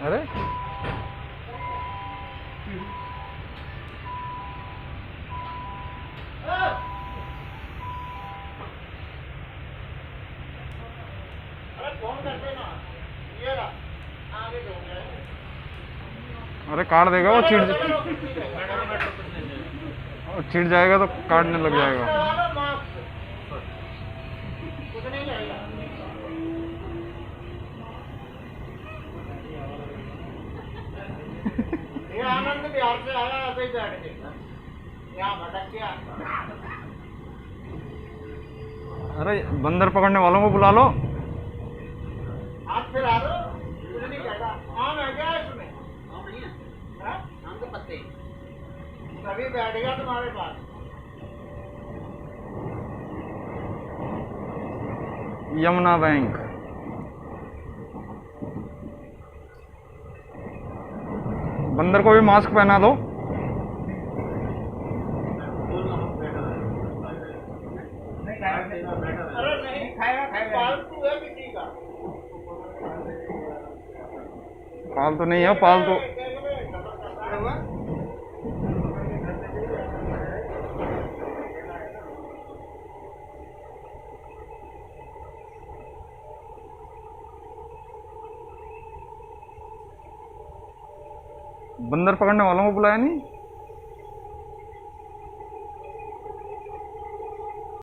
अरे अरे काट देगा वो, छिड़ जाएगा तो काटने लग जाएगा। ये आनंद बिहार से आया, ऐसे ही बैठ के यहाँ भटक गया। अरे बंदर पकड़ने वालों को बुला लो। आज फिर आ लो, कुछ नहीं कहता। आम है क्या इसमें? आम नहीं है, आम के पत्ते। तभी बैठ गया तुम्हारे पास। यमुना बैंक। बंदर को भी मास्क पहना दो। अरे नहीं खाएगा, पालतू है किसी का। पालतू नहीं है, पालतू बंदर पकड़ने वालों को बुलाया नहीं।